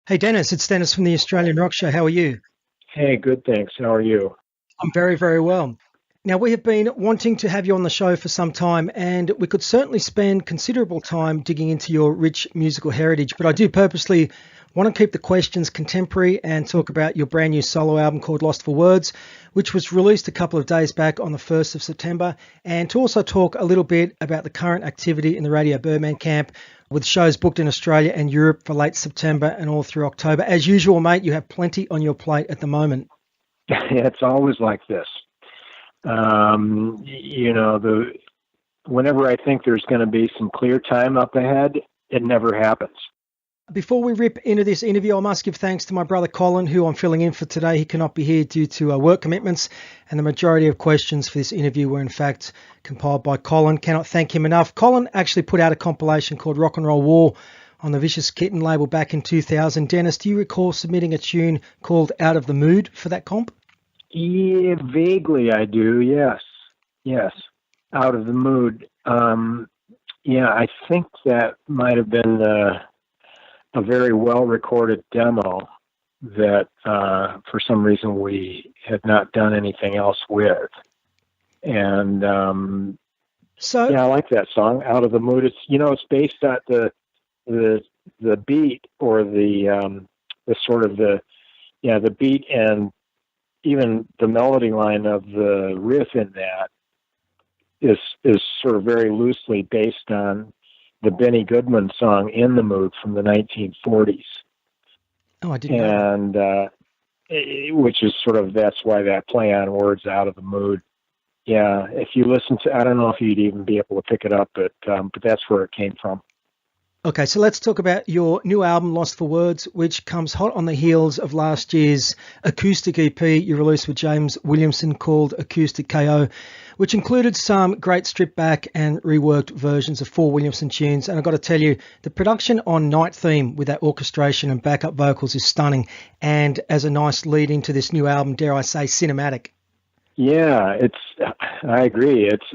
Hey Dennis, it's Dennis from the Australian Rock Show. How are you? Hey, good, thanks. How are you? I'm very, very well. Now, we have been wanting to have you on the show for some time, and we could certainly spend considerable time digging into your rich musical heritage, but I do purposely want to keep the questions contemporary and talk about your brand new solo album called Lost for Words, which was released a couple of days back on the 1st of September, and to also talk a little bit about the current activity in the Radio Birdman camp with shows booked in Australia and Europe for late September and all through October. As usual, mate, you have plenty on your plate at the moment. It's always like this. Whenever I think there's going to be some clear time up ahead, it never happens. Before we rip into this interview, I must give thanks to my brother Colin, who I'm filling in for today. He cannot be here due to work commitments, and the majority of questions for this interview were in fact compiled by Colin. Cannot thank him enough. Colin actually put out a compilation called Rock and Roll War on the Vicious Kitten label back in 2000. Dennis, do you recall submitting a tune called Out of the Mood for that comp? Yeah, vaguely I do, yes. Out of the Mood. I think that might have been a very well-recorded demo that for some reason we had not done anything else with. And I like that song, Out of the Mood. It's based on the beat, or the beat, and even the melody line of the riff in that is sort of very loosely based on the Benny Goodman song "In the Mood" from the 1940s. Oh, I didn't know. And which is that's why that play on words, "out of the mood." Yeah, if you listen to, I don't know if you'd even be able to pick it up, but that's where it came from. Okay, so let's talk about your new album, Lost for Words, which comes hot on the heels of last year's acoustic EP you released with James Williamson called Acoustic KO, which included some great stripped back and reworked versions of 4 Williamson tunes. And I've got to tell you, the production on Night Theme with that orchestration and backup vocals is stunning, and as a nice lead into this new album, dare I say, cinematic. Yeah, I agree. It's,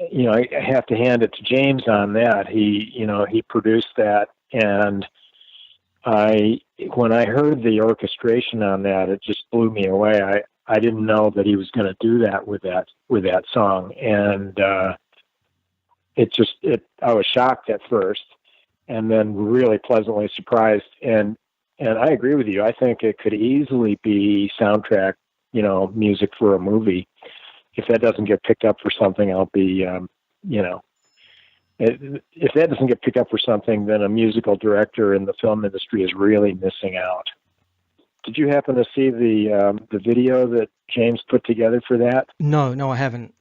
I have to hand it to James on that. He produced that, and when I heard the orchestration on that, it just blew me away. I didn't know that he was going to do that with that song, and I was shocked at first, and then really pleasantly surprised. And I agree with you. I think it could easily be soundtrack, music for a movie. If that doesn't get picked up for something, I'll be, if that doesn't get picked up for something, then a musical director in the film industry is really missing out. Did you happen to see the video that James put together for that? No, I haven't.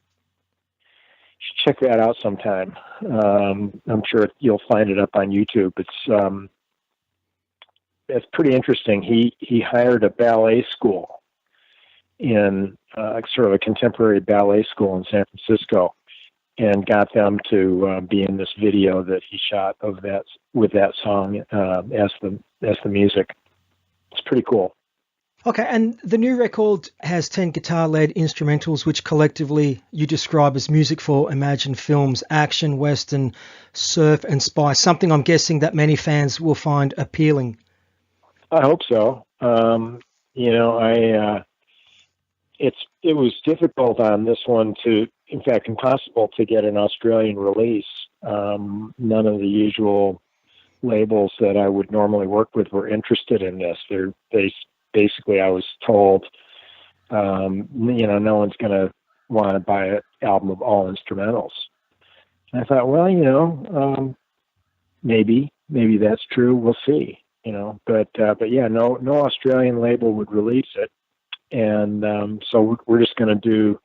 You should check that out sometime. I'm sure you'll find it up on YouTube. It's pretty interesting. He hired a ballet school in sort of a contemporary ballet school in San Francisco, and got them to be in this video that he shot of that, with that song as the music. It's pretty cool. Okay, and the new record has 10 guitar-led instrumentals, which collectively you describe as music for imagined films, action, western, surf, and spy, something I'm guessing that many fans will find appealing. I hope so. It was difficult on this one in fact, impossible to get an Australian release. None of the usual labels that I would normally work with were interested in this. Basically, I was told, no one's going to want to buy an album of all instrumentals. And I thought, well, maybe that's true. We'll see, but yeah, no Australian label would release it. And so we're just going to do,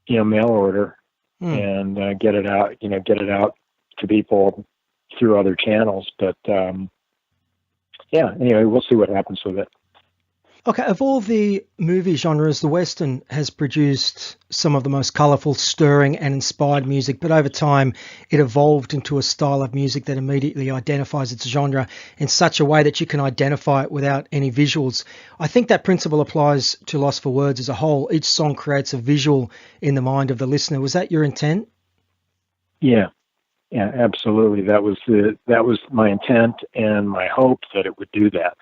mail order and get it out to people through other channels. But anyway, we'll see what happens with it. Okay, of all the movie genres, the Western has produced some of the most colourful, stirring and inspired music, but over time it evolved into a style of music that immediately identifies its genre in such a way that you can identify it without any visuals. I think that principle applies to Lost for Words as a whole. Each song creates a visual in the mind of the listener. Was that your intent? Yeah, Yeah, absolutely. That was my intent and my hope that it would do that.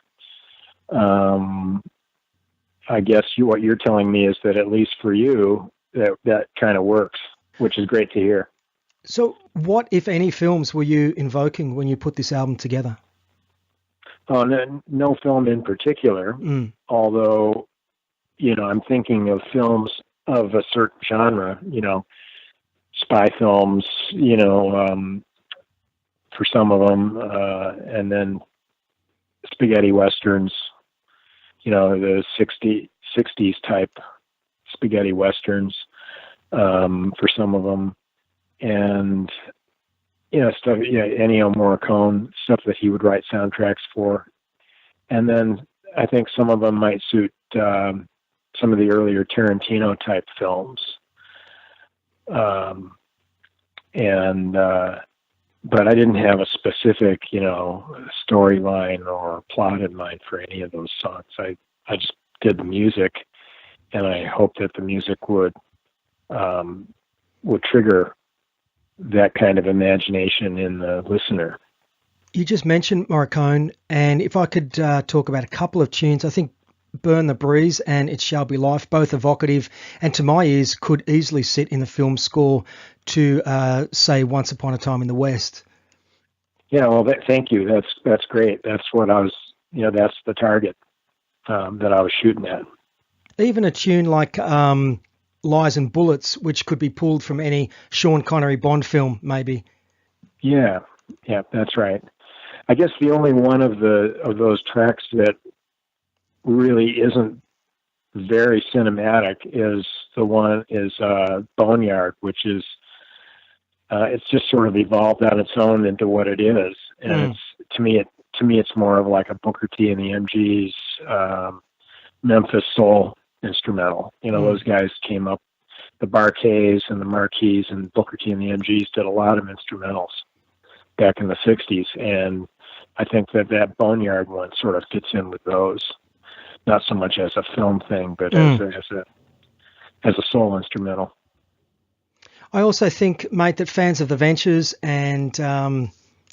I guess what you're telling me is that at least for you, that kind of works, which is great to hear. So what, if any, films were you invoking when you put this album together? Oh, no film in particular, although, I'm thinking of films of a certain genre, spy films, for some of them, and then spaghetti westerns, the 60s type spaghetti westerns, for some of them. And, stuff, Ennio Morricone, stuff that he would write soundtracks for. And then I think some of them might suit some of the earlier Tarantino type films. But I didn't have a specific, storyline or plot in mind for any of those songs. I just did the music, and I hoped that the music would trigger that kind of imagination in the listener. You just mentioned Morricone, and if I could talk about a couple of tunes, I think Burn the Breeze and It Shall Be Life, both evocative, and to my ears could easily sit in the film score to, say, Once Upon a Time in the West. Yeah, well, thank you. That's great. That's what I was, that's the target that I was shooting at. Even a tune like Lies and Bullets, which could be pulled from any Sean Connery Bond film, maybe. Yeah, that's right. I guess the only one of those tracks that really isn't very cinematic is Boneyard, which is it's just sort of evolved on its own into what it is, and to me it's more of like a Booker T and the MGs Memphis soul instrumental. Those guys came up, the Barkays and the Marquis and Booker T and the MGs did a lot of instrumentals back in the 60s, and I think that Boneyard one sort of fits in with those. Not so much as a film thing, but as a soul instrumental. I also think, mate, that fans of the Ventures and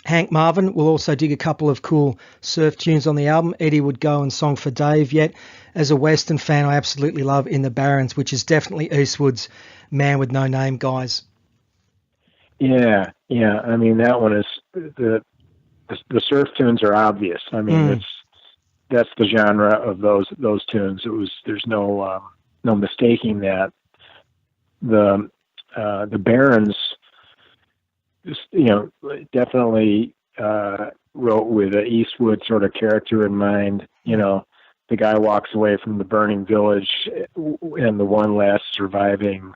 Hank Marvin will also dig a couple of cool surf tunes on the album. Eddie Would Go and Song for Dave. Yet, as a Western fan, I absolutely love In the Barrens, which is definitely Eastwood's Man with No Name, guys. Yeah. I mean, that one is the surf tunes are obvious. I mean, that's the genre of those tunes. There's no mistaking that. The Barons, definitely wrote with an Eastwood sort of character in mind. The guy walks away from the burning village, and the one last surviving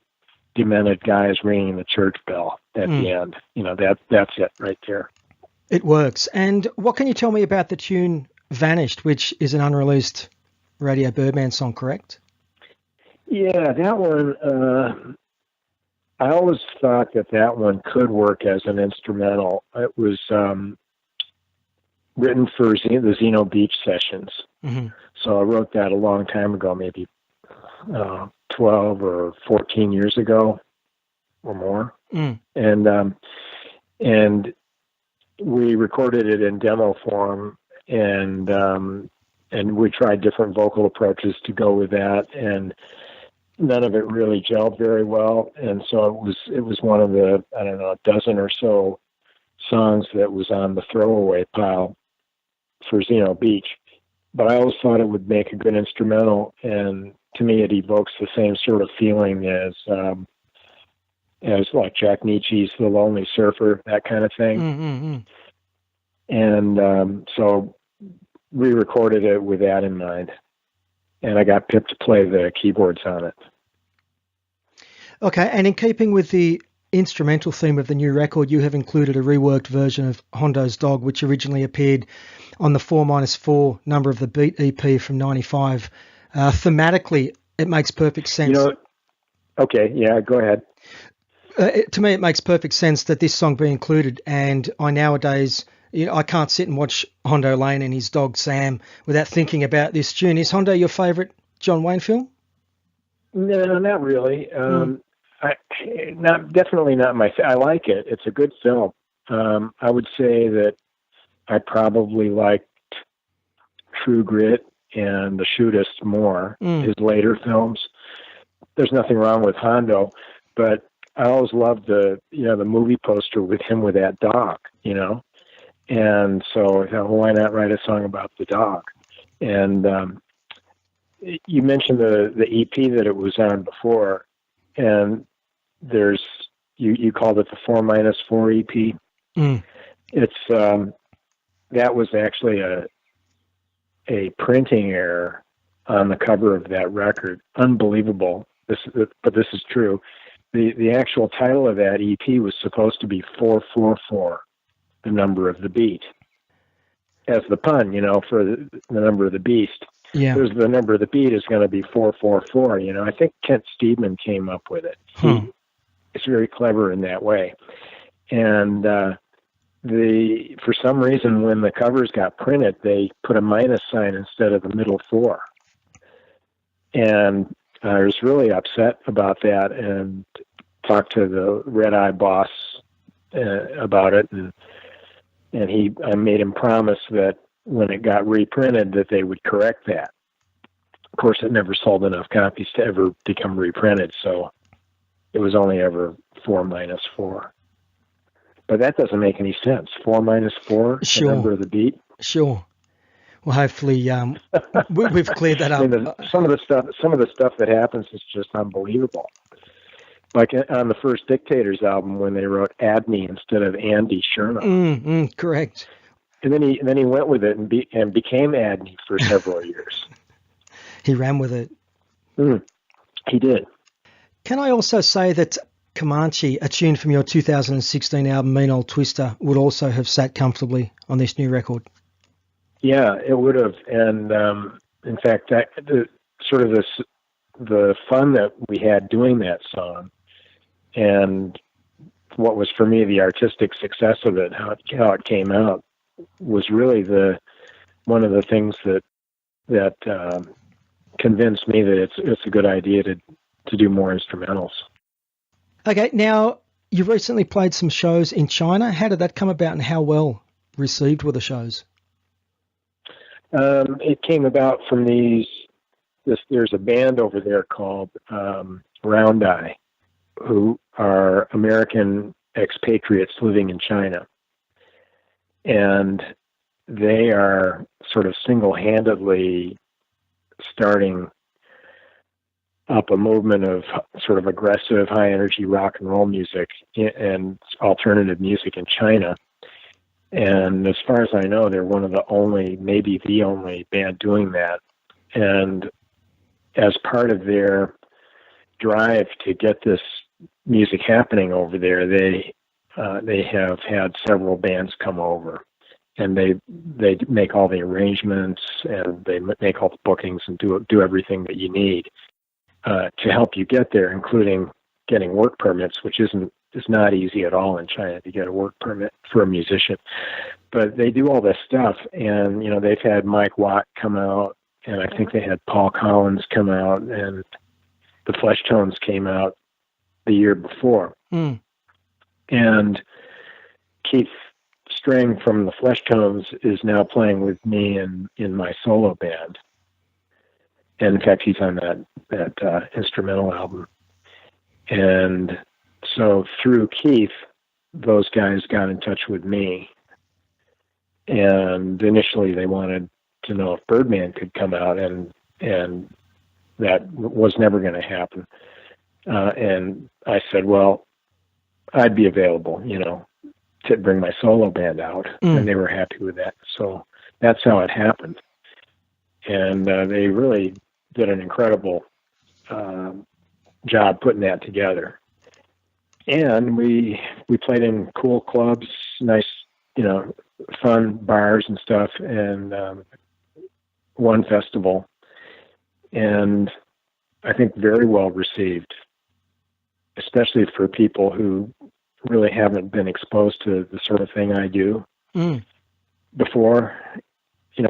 demented guy is ringing the church bell at the end. That's it right there. It works. And what can you tell me about the tune Vanished, which is an unreleased Radio Birdman song, correct? Yeah, that one, I always thought that one could work as an instrumental. It was written for the Zeno Beach sessions. Mm-hmm. So I wrote that a long time ago, maybe 12 or 14 years ago or more. And we recorded it in demo form, and we tried different vocal approaches to go with that, and none of it really gelled very well. And so it was one of the, I don't know, a dozen or so songs that was on the throwaway pile for Zeno Beach. But I always thought it would make a good instrumental, and to me it evokes the same sort of feeling as like Jack Nietzsche's The Lonely Surfer, that kind of thing. Mm-hmm. And so we recorded it with that in mind, and I got Pip to play the keyboards on it. Okay, and in keeping with the instrumental theme of the new record, you have included a reworked version of Hondo's Dog, which originally appeared on the 4-4 number of the Beat EP from 95. Thematically, it makes perfect sense. Okay, yeah, go ahead. To me, it makes perfect sense that this song be included, and nowadays, I can't sit and watch Hondo Lane and his dog Sam without thinking about this tune. Is Hondo your favourite John Wayne film? No, not really. Definitely not my. I like it. It's a good film. I would say that I probably liked True Grit and The Shootist more, his later films. There's nothing wrong with Hondo, but I always loved the movie poster with him with that dog, and so I thought, well, why not write a song about the dog? And you mentioned the EP that it was on before, and there's you called it the 4-4 EP. It's that was actually a printing error on the cover of that record. Unbelievable. But this is true. The actual title of that EP was supposed to be 444, the number of the beat, as the pun, for the number of the beast. Yeah. Because the number of the beat is going to be 444. I think Kent Steedman came up with it. It's very clever in that way. And for some reason, when the covers got printed, they put a minus sign instead of the middle 4. And I was really upset about that and talked to the Red Eye boss about it. And I made him promise that when it got reprinted that they would correct that. Of course, it never sold enough copies to ever become reprinted, so it was only ever 4-4. But that doesn't make any sense. 4-4, sure. The number of the beat. Sure. Well, hopefully we've cleared that up. Some of the stuff that happens is just unbelievable. Like on the first Dictators album, when they wrote Adney instead of Andy Sherman. Correct. And then he went with it and became Adney for several years. He ran with it. He did. Can I also say that Comanche, a tune from your 2016 album Mean Old Twister, would also have sat comfortably on this new record? Yeah, it would have. And in fact, the fun that we had doing that song, and what was for me the artistic success of it, how it came out, was really one of the things that convinced me that it's a good idea to do more instrumentals. Okay, now you recently played some shows in China. How did that come about, and how well received were the shows? It came about from there's a band over there called Round Eye, who are American expatriates living in China. And they are sort of single-handedly starting up a movement of sort of aggressive, high-energy rock and roll music and alternative music in China. And as far as I know, they're one of the only, maybe the only band doing that. And as part of their drive to get this music happening over there, they have had several bands come over, and they make all the arrangements and they make all the bookings and do everything that you need to help you get there, including getting work permits, which is not easy at all in China to get a work permit for a musician. But they do all this stuff, and they've had Mike Watt come out, and I think they had Paul Collins come out, and the Fleshtones came out the year before. And Keith String from the Fleshtones is now playing with me in my solo band. And in fact, he's on that instrumental album. And so through Keith, those guys got in touch with me. And initially they wanted to know if Birdman could come out, and that was never going to happen. And I said, well, I'd be available, to bring my solo band out. And they were happy with that. So that's how it happened. And they really did an incredible job putting that together. And we played in cool clubs, nice, fun bars and stuff, and one festival. And I think very well received, especially for people who really haven't been exposed to the sort of thing I do before.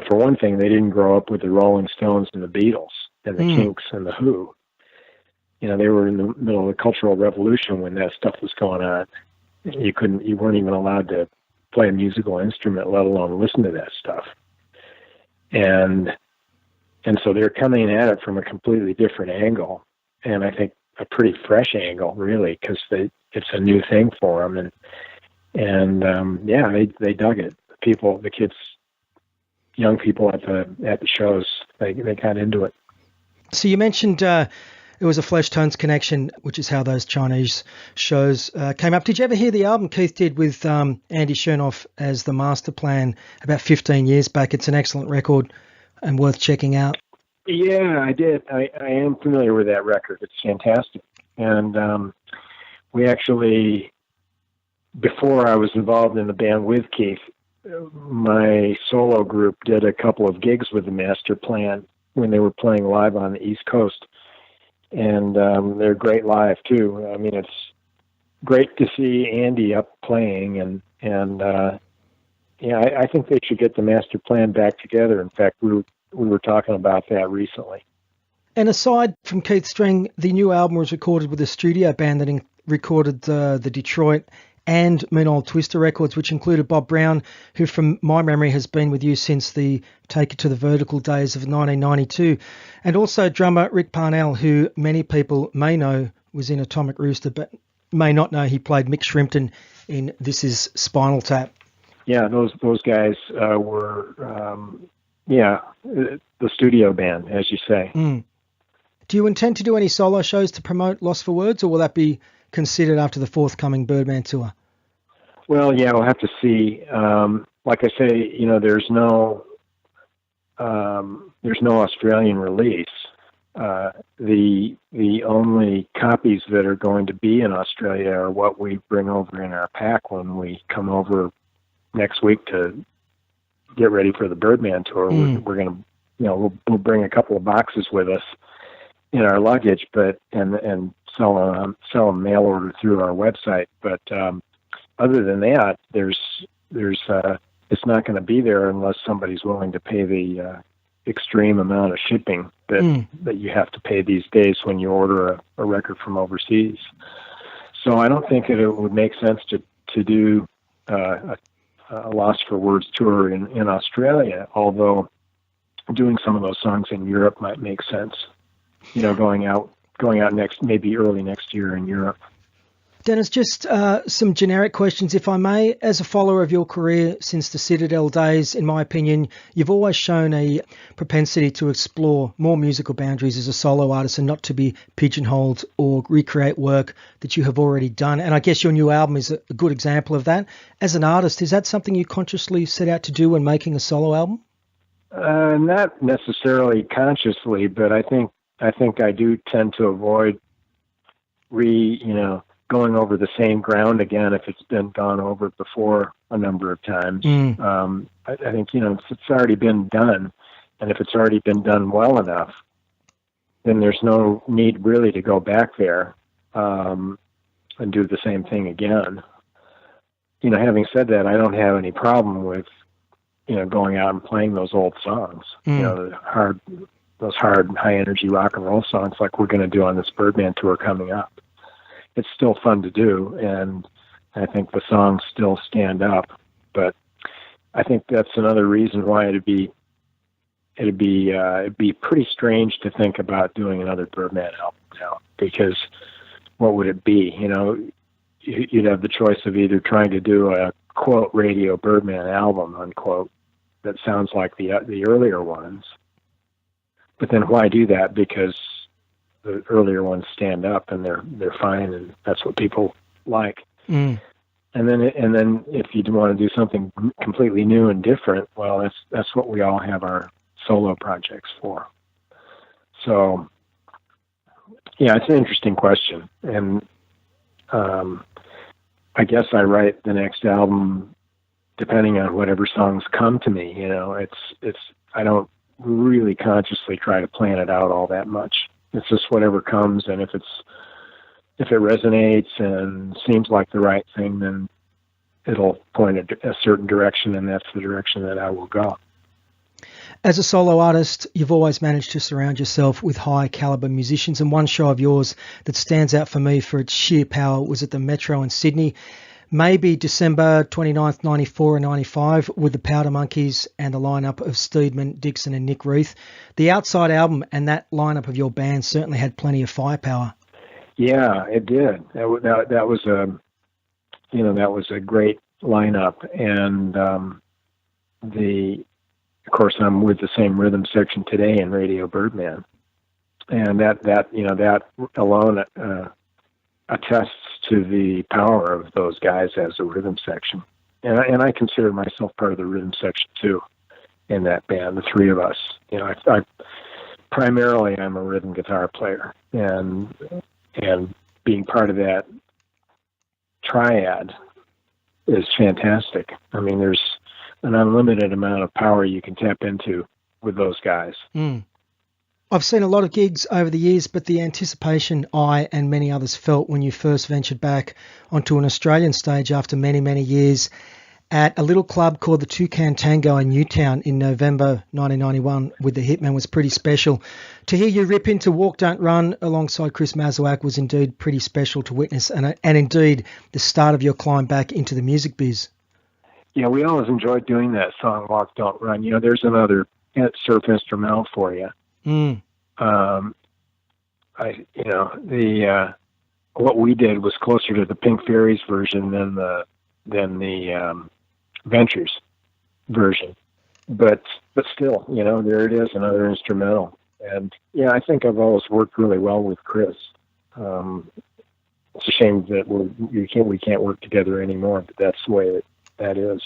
For one thing, they didn't grow up with the Rolling Stones and the Beatles and the Kinks and the Who. They were in the middle of the Cultural Revolution when that stuff was going on. You weren't even allowed to play a musical instrument, let alone listen to that stuff. And so they're coming at it from a completely different angle, and I think a pretty fresh angle, really, because it's a new thing for them, and they dug it. The kids, young people at the shows, they got into it. So you mentioned it was a Flesh Tones connection, which is how those Chinese shows came up. Did you ever hear the album Keith did with Andy Chernoff as the Master Plan about 15 years back? It's an excellent record and worth checking out. Yeah, I did. I am familiar with that record. It's fantastic. And we actually, before I was involved in the band with Keith, my solo group did a couple of gigs with the Master Plan when they were playing live on the East Coast. And they're great live, too. I mean, it's great to see Andy up playing. And I think they should get the Master Plan back together. In fact, we were talking about that recently. And aside from Keith String, the new album was recorded with a studio band that recorded the Detroit and Mean Old Twister records, which included Bob Brown, who from my memory has been with you since the Take It to the Vertical days of 1992, and also drummer Rick Parnell, who many people may know was in Atomic Rooster, but may not know he played Mick Shrimpton in This Is Spinal Tap. Yeah, those guys were the studio band, as you say. Mm. Do you intend to do any solo shows to promote Lost for Words, or will that be considered after the forthcoming Birdman tour? Well, yeah, we'll have to see. Like I say, there's no Australian release. The only copies that are going to be in Australia are what we bring over in our pack when we come over next week to get ready for the Birdman tour. We're going to, we'll bring a couple of boxes with us in our luggage, and sell them mail order through our website. But other than that, it's not going to be there unless somebody's willing to pay the extreme amount of shipping that you have to pay these days when you order a record from overseas. So I don't think it would make sense to do a Lost for Words tour in Australia, although doing some of those songs in Europe might make sense. Going out maybe early next year in Europe. Deniz, just some generic questions, if I may. As a follower of your career since the Citadel days, in my opinion, you've always shown a propensity to explore more musical boundaries as a solo artist and not to be pigeonholed or recreate work that you have already done. And I guess your new album is a good example of that. As an artist, is that something you consciously set out to do when making a solo album? Not necessarily consciously, but I think I do tend to avoid going over the same ground again if it's been gone over before a number of times. I think, if it's already been done, and if it's already been done well enough, then there's no need really to go back there and do the same thing again. Having said that, I don't have any problem with, going out and playing those old songs, those hard, high-energy rock and roll songs like we're going to do on this Birdman tour coming up. It's still fun to do, and I think the songs still stand up. But I think that's another reason why it'd be pretty strange to think about doing another Birdman album now, because what would it be? You'd have the choice of either trying to do a quote Radio Birdman album unquote that sounds like the earlier ones. But then why do that? Because the earlier ones stand up and they're fine, and that's what people like. And then if you want to do something completely new and different, well, that's what we all have our solo projects for. So, yeah, it's an interesting question, and I guess I write the next album depending on whatever songs come to me. I don't really consciously try to plan it out all that much. It's just whatever comes, and if it resonates and seems like the right thing, then it'll point a certain direction, and that's the direction that I will go. As a solo artist, you've always managed to surround yourself with high caliber musicians, and one show of yours that stands out for me for its sheer power was at the Metro in Sydney. maybe December 29th, 94 and 95 with the Powder Monkeys and the lineup of Steedman, Dixon and Nick Reith. The Outside album and that lineup of your band certainly had plenty of firepower. Yeah, it did. That was a great lineup, and of course, I'm with the same rhythm section today in Radio Birdman, and that alone attests to the power of those guys as a rhythm section, and I consider myself part of the rhythm section too in that band. The three of us, I primarily I'm a rhythm guitar player, and being part of that triad is fantastic. I mean, there's an unlimited amount of power you can tap into with those guys. I've seen a lot of gigs over the years, but the anticipation I and many others felt when you first ventured back onto an Australian stage after many, many years at a little club called the Toucan Tango in Newtown in November 1991 with the Hitman was pretty special. To hear you rip into Walk Don't Run alongside Chris Mazurek was indeed pretty special to witness, and indeed the start of your climb back into the music biz. Yeah, we always enjoyed doing that song, Walk Don't Run. There's another surf instrumental for you. What we did was closer to the Pink Fairies version than the Ventures version, but still, there it is, another instrumental. And I think I've always worked really well with Chris. It's a shame that we can't work together anymore, but that's the way that is.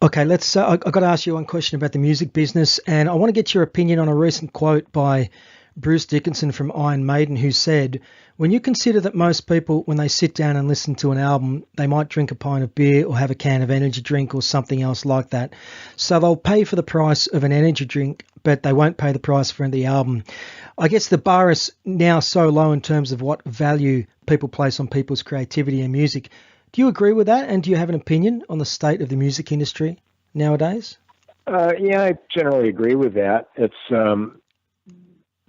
Okay, I've got to ask you one question about the music business, and I want to get your opinion on a recent quote by Bruce Dickinson from Iron Maiden, who said, when you consider that most people, when they sit down and listen to an album, they might drink a pint of beer or have a can of energy drink or something else like that. So they'll pay for the price of an energy drink, but they won't pay the price for the album. I guess the bar is now so low in terms of what value people place on people's creativity and music. Do you agree with that? And do you have an opinion on the state of the music industry nowadays? I generally agree with that. It's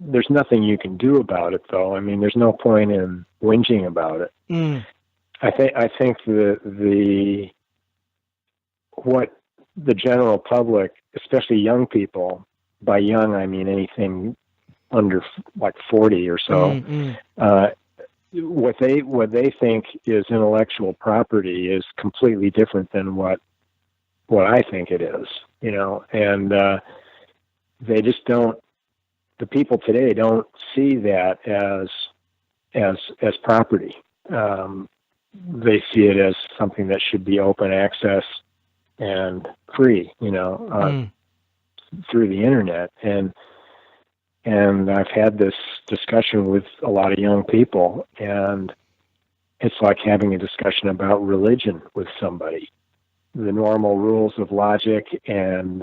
there's nothing you can do about it, though. I mean, there's no point in whinging about it. I think what the general public, especially young people, by young I mean anything under like 40 or so, what they think is intellectual property is completely different than what I think it is, and they just don't. The people today don't see that as property. They see it as something that should be open access and free, through the internet. And I've had this discussion with a lot of young people, and it's like having a discussion about religion with somebody. The normal rules of logic and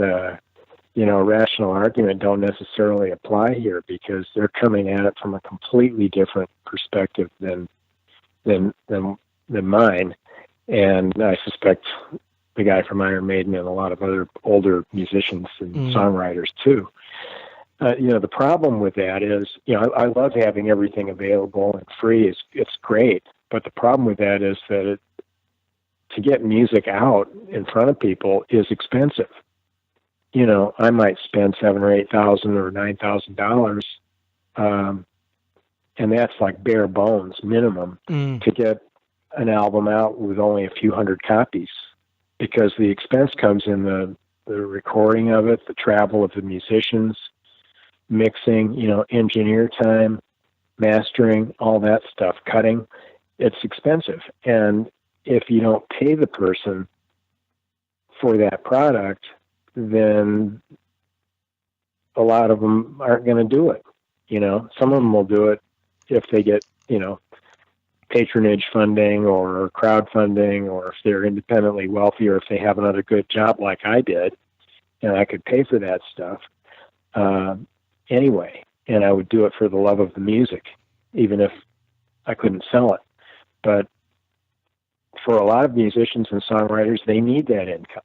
rational argument don't necessarily apply here because they're coming at it from a completely different perspective than mine. And I suspect the guy from Iron Maiden and a lot of other older musicians and songwriters too. The problem with that is, I love having everything available and free. It's great. But the problem with that is that to get music out in front of people is expensive. I might spend $7,000 or $8,000 or $9,000, and that's like bare bones minimum to get an album out with only a few hundred copies, because the expense comes in the recording of it, the travel of the musicians, mixing, engineer time, mastering, all that stuff, cutting. It's expensive, and if you don't pay the person for that product, then a lot of them aren't going to do it. Some of them will do it if they get, patronage funding or crowdfunding, or if they're independently wealthy, or if they have another good job like I did, and I could pay for that stuff anyway. And I would do it for the love of the music, even if I couldn't sell it. But for a lot of musicians and songwriters, they need that income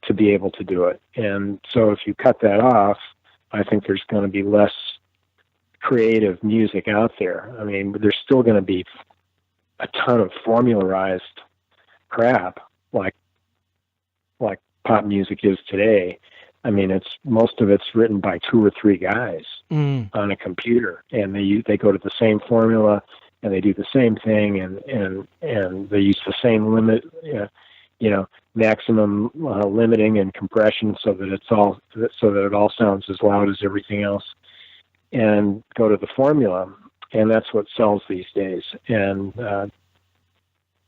to be able to do it. And so if you cut that off, I think there's going to be less creative music out there. I mean, there's still going to be a ton of formularized crap like pop music is today. I mean, most of it's written by 2 or 3 guys on a computer, and they go to the same formula, and they do the same thing, and they use the same limit, maximum limiting and compression, so that it all sounds as loud as everything else, and go to the formula, and that's what sells these days. And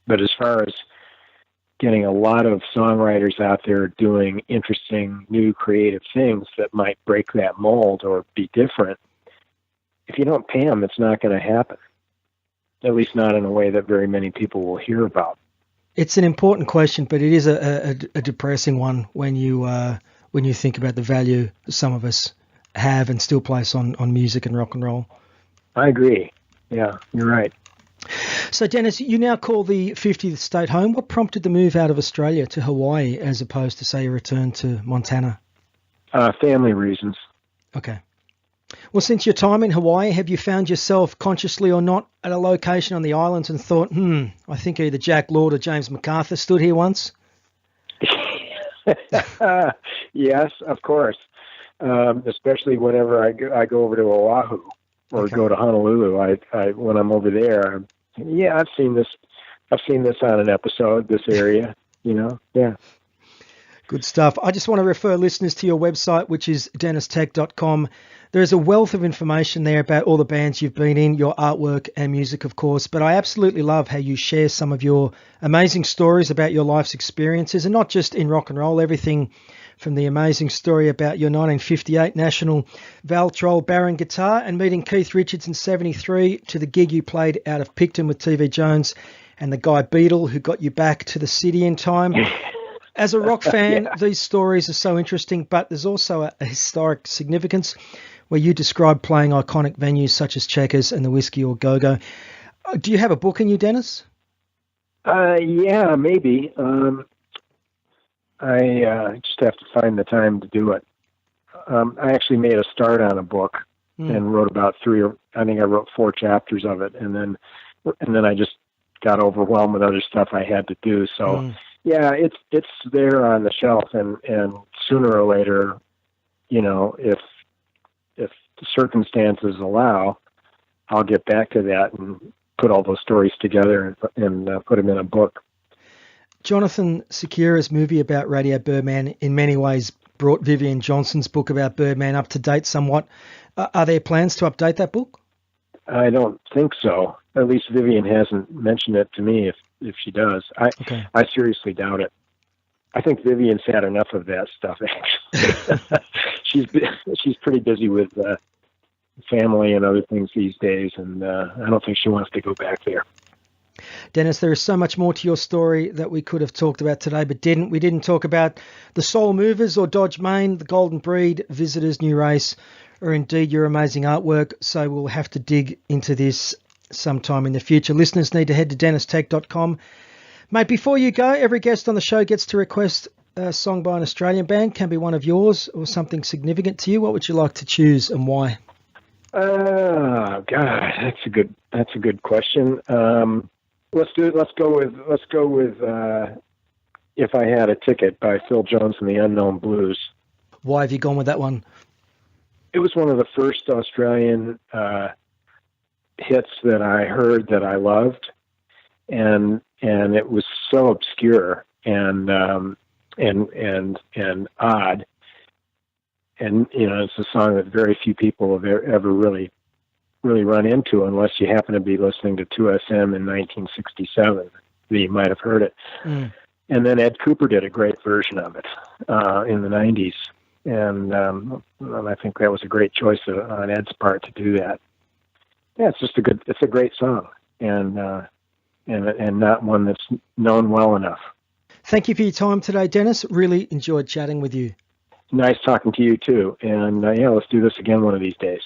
but as far as getting a lot of songwriters out there doing interesting, new, creative things that might break that mold or be different, if you don't pay them, it's not going to happen. At least not in a way that very many people will hear about. It's an important question, but it is a depressing one when you think about the value some of us have and still place on music and rock and roll. I agree. Yeah, you're right. So, Deniz, you now call the 50th state home. What prompted the move out of Australia to Hawaii as opposed to, say, a return to Montana? Family reasons. Okay. Well, since your time in Hawaii, have you found yourself, consciously or not, at a location on the islands and thought, I think either Jack Lord or James MacArthur stood here once? Yes, of course. Especially whenever I go over to Oahu or go to Honolulu. I when I'm over there, I've seen this on an episode, this area, yeah. Good stuff. I just want to refer listeners to your website, which is deniztek.com. There is a wealth of information there about all the bands you've been in, your artwork and music, of course. But I absolutely love how you share some of your amazing stories about your life's experiences, and not just in rock and roll, everything from the amazing story about your 1958 National Valtrol Baron guitar and meeting Keith Richards in 73 to the gig you played out of Picton with TV Jones and the Guy Beadle who got you back to the city in time. As a rock fan, these stories are so interesting, but there's also a historic significance where you describe playing iconic venues such as Checkers and the Whiskey or Go-Go. Do you have a book in you, Deniz? Yeah, maybe. I just have to find the time to do it. I actually made a start on a book and wrote about 4 chapters of it, and then I just got overwhelmed with other stuff I had to do. So yeah, it's there on the shelf, and sooner or later, if the circumstances allow, I'll get back to that and put all those stories together and put them in a book. Jonathan Sakira's movie about Radio Birdman in many ways brought Vivian Johnson's book about Birdman up to date somewhat. Are there plans to update that book? I don't think so. At least Vivian hasn't mentioned it to me. If she does, I seriously doubt it. I think Vivian's had enough of that stuff. Actually, she's pretty busy with family and other things these days, and I don't think she wants to go back there. Deniz, there is so much more to your story that we could have talked about today, but didn't. We didn't talk about the Soul Movers or Dodge Main, the Golden Breed, Visitors, New Race, or indeed your amazing artwork. So we'll have to dig into this sometime in the future. Listeners need to head to deniztek.com. Mate, before you go, every guest on the show gets to request a song by an Australian band. Can be one of yours or something significant to you. What would you like to choose and why? God, that's a good question. Let's go with If I Had a Ticket by Phil Jones and the Unknown Blues. Why have you gone with that one? It was one of the first Australian hits that I heard that I loved, and it was so obscure and odd, and it's a song that very few people have ever really run into unless you happen to be listening to 2SM in 1967. You might have heard it. And then Ed Cooper did a great version of it in the 90s, and I think that was a great choice on Ed's part to do that. Yeah, it's a great song, and not one that's known well enough. Thank you for your time today, Deniz. Really enjoyed chatting with you. Nice talking to you too, and let's do this again one of these days.